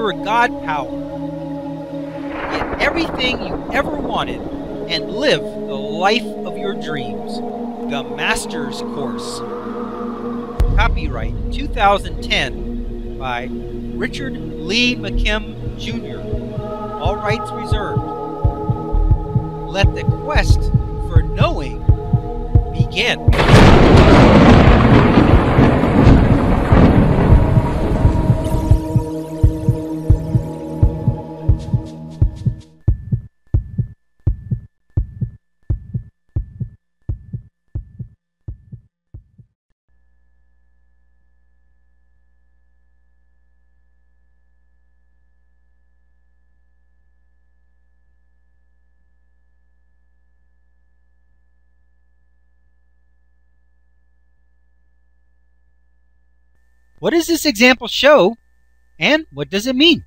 your God power. Get everything you ever wanted and live the life of your dreams. The Master's Course. Copyright 2010 by Richard Lee McKim Jr. All rights reserved. Let the quest for knowing begin. What does this example show, and what does it mean?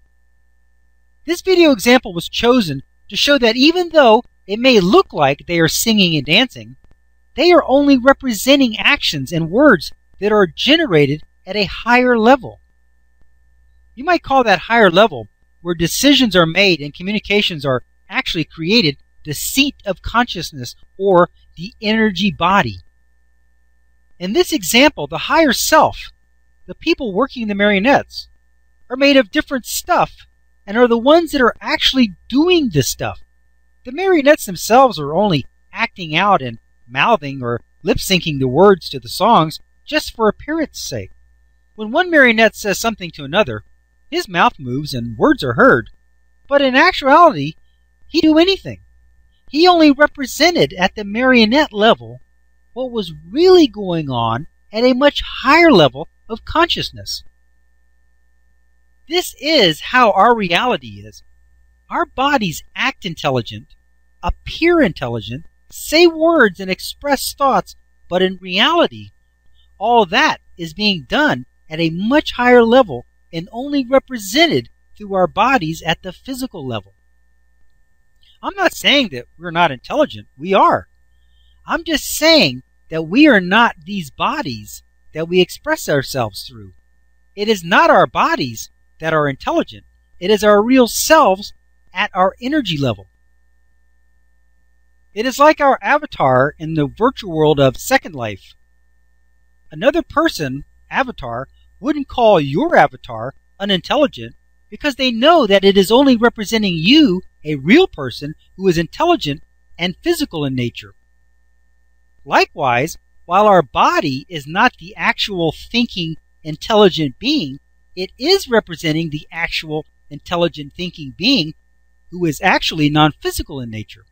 This video example was chosen to show that even though it may look like they are singing and dancing, they are only representing actions and words that are generated at a higher level. You might call that higher level, where decisions are made and communications are actually created, the seat of consciousness, or the energy body. In this example, the higher self, the people working the marionettes, are made of different stuff and are the ones that are actually doing this stuff. The marionettes themselves are only acting out and mouthing or lip-syncing the words to the songs just for appearance sake. When one marionette says something to another, his mouth moves and words are heard, but in actuality, he didn't do anything. He only represented at the marionette level what was really going on at a much higher level of consciousness. This is how our reality is. Our bodies act intelligent, appear intelligent, say words and express thoughts, but in reality, all that is being done at a much higher level and only represented through our bodies at the physical level. I'm not saying that we're not intelligent. We are. I'm just saying that we are not these bodies that we express ourselves through. It is not our bodies that are intelligent. It is our real selves at our energy level. It is like our avatar in the virtual world of Second Life. Another person, avatar, wouldn't call your avatar unintelligent because they know that it is only representing you, a real person who is intelligent and physical in nature. Likewise, while our body is not the actual thinking, intelligent being, it is representing the actual intelligent thinking being who is actually non-physical in nature.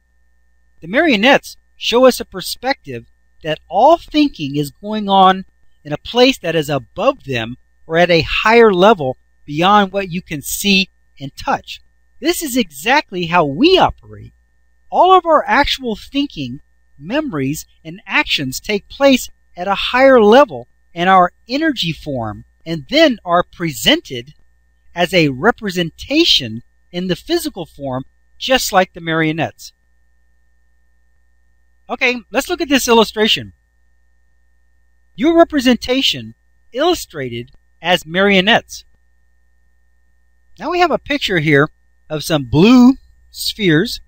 The marionettes show us a perspective that all thinking is going on in a place that is above them or at a higher level beyond what you can see and touch. This is exactly how we operate. All of our actual thinking, memories, and actions take place at a higher level in our energy form and then are presented as a representation in the physical form, just like the marionettes. Okay, let's look at this illustration. Your representation illustrated as marionettes. Now we have a picture here of some blue spheres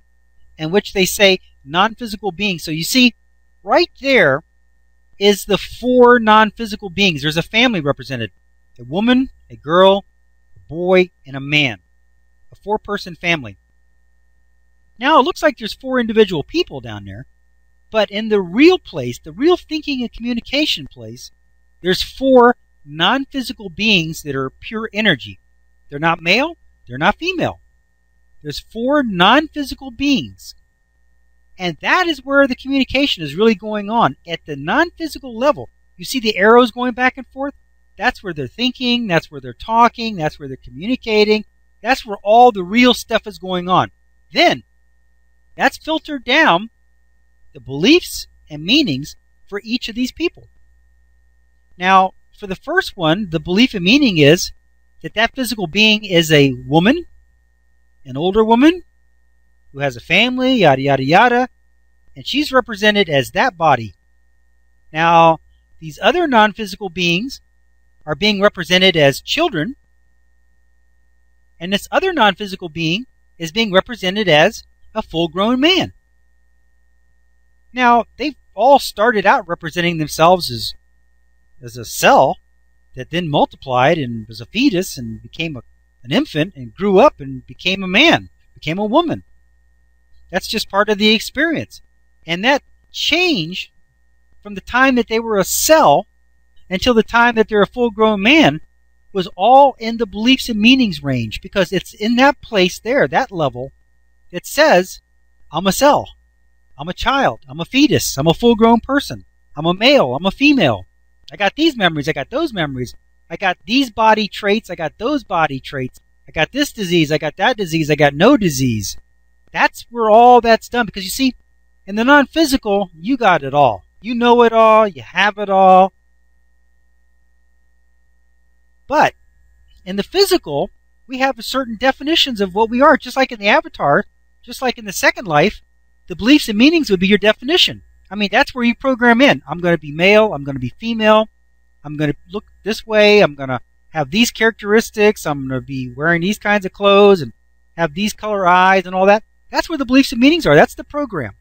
in which they say non-physical beings. So you see, right there is the four non-physical beings. There's a family represented. A woman, a girl, a boy, and a man. A four-person family. Now it looks like there's four individual people down there, but in the real place, the real thinking and communication place, there's four non-physical beings that are pure energy. They're not male, they're not female. There's four non-physical beings. And that is where the communication is really going on. At the non-physical level, you see the arrows going back and forth? That's where they're thinking, that's where they're talking, that's where they're communicating. That's where all the real stuff is going on. Then, that's filtered down the beliefs and meanings for each of these people. Now, for the first one, the belief and meaning is that that physical being is a woman, an older woman, who has a family, yada, yada, yada, and she's represented as that body. Now, these other non-physical beings are being represented as children, And this other non-physical being is being represented as a full-grown man. Now, they've all started out representing themselves as a cell that then multiplied and was a fetus and became an infant and grew up and became a man, became a woman. That's just part of the experience. And that change from the time that they were a cell until the time that they're a full-grown man was all in the beliefs and meanings range, because it's in that place there, that level, it says, I'm a cell, I'm a child, I'm a fetus, I'm a full-grown person, I'm a male, I'm a female. I got these memories, I got those memories, I got these body traits, I got those body traits, I got this disease, I got that disease, I got no disease. That's where all that's done, because you see, in the non-physical, you got it all. You know it all, you have it all. But in the physical, we have certain definitions of what we are, just like in the avatar, just like in the second life, the beliefs and meanings would be your definition. I mean, that's where you program in. I'm going to be male, I'm going to be female, I'm going to look this way, I'm going to have these characteristics, I'm going to be wearing these kinds of clothes and have these color eyes and all that. That's where the beliefs and meanings are. That's the program.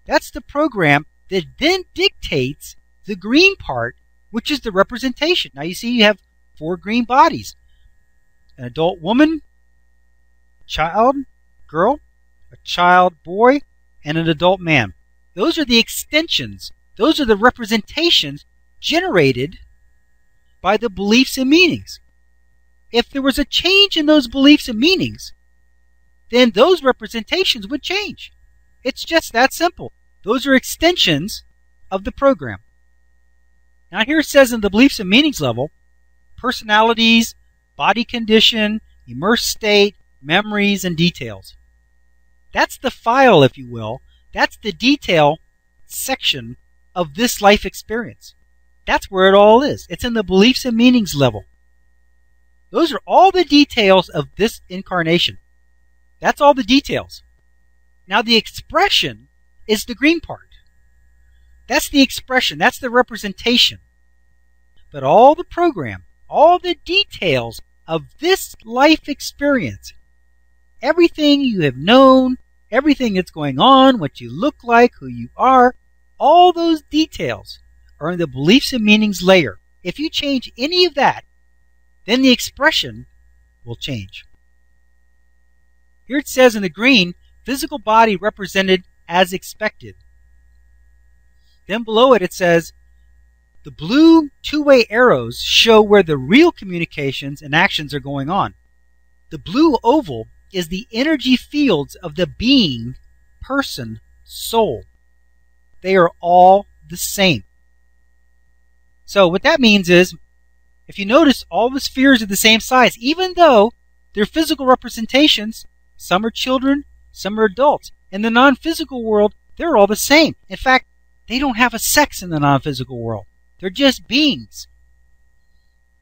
That's the program that then dictates the green part, which is the representation. Now you see you have 4 green bodies. An adult woman, child, girl, a child boy, and an adult man. Those are the extensions. Those are the representations generated by the beliefs and meanings. If there was a change in those beliefs and meanings, then those representations would change. It's just that simple. Those are extensions of the program. Now here it says in the beliefs and meanings level, personalities, body condition, immersed state, memories, and details. That's the file, if you will. That's the detail section of this life experience. That's where it all is. It's in the beliefs and meanings level. Those are all the details of this incarnation. That's all the details. Now the expression is the green part. That's the expression. That's the representation. But all the program, all the details of this life experience, everything you have known, everything that's going on, what you look like, who you are, all those details are in the beliefs and meanings layer. If you change any of that, then the expression will change. Here it says in the green, physical body represented as expected. Then below it, it says, the blue two-way arrows show where the real communications and actions are going on. The blue oval is the energy fields of the being, person, soul. They are all the same. So what that means is, if you notice, all the spheres are the same size, even though they're physical representations. Some are children, some are adults. In the non-physical world, they're all the same. In fact, they don't have a sex in the non-physical world. They're just beings.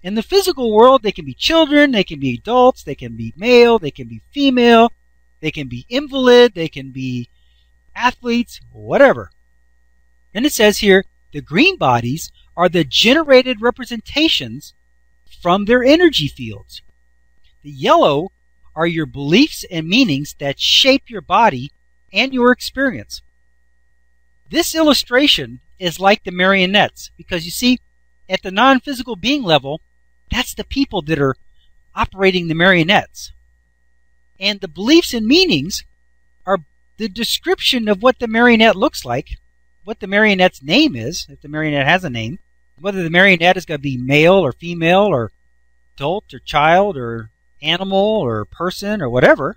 In the physical world, they can be children, they can be adults, they can be male, they can be female, they can be invalid, they can be athletes, whatever. Then it says here, the green bodies are the generated representations from their energy fields. The yellow are your beliefs and meanings that shape your body and your experience. This illustration is like the marionettes, because you see, at the non-physical being level, that's the people that are operating the marionettes. And the beliefs and meanings are the description of what the marionette looks like, what the marionette's name is, if the marionette has a name, whether the marionette is going to be male or female or adult or child or animal or person or whatever.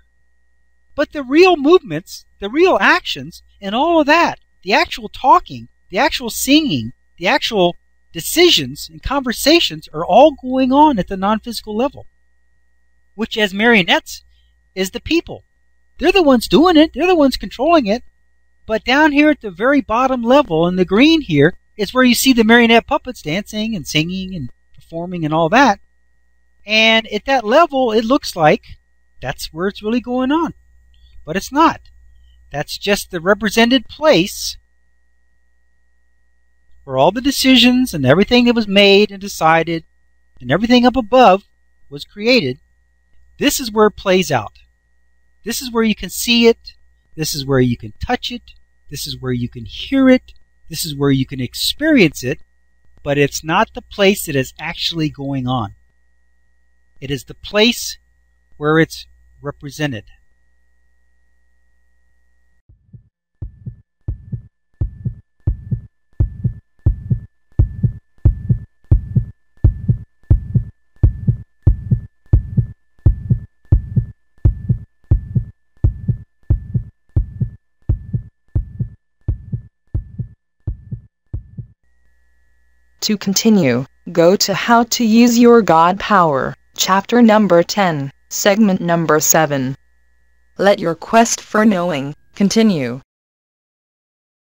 But the real movements, the real actions, and all of that, the actual talking, the actual singing, the actual decisions and conversations are all going on at the non-physical level, which as marionettes is the people. They're the ones doing it. They're the ones controlling it. But down here at the very bottom level in the green here is where you see the marionette puppets dancing and singing and performing and all that. And at that level, it looks like that's where it's really going on. But it's not. That's just the represented place where all the decisions and everything that was made and decided and everything up above was created. This is where it plays out. This is where you can see it. This is where you can touch it. This is where you can hear it. This is where you can experience it. But it's not the place that is actually going on. It is the place where it's represented. To continue, go to How to Use Your God Power, chapter number 10, segment number 7. Let your quest for knowing continue.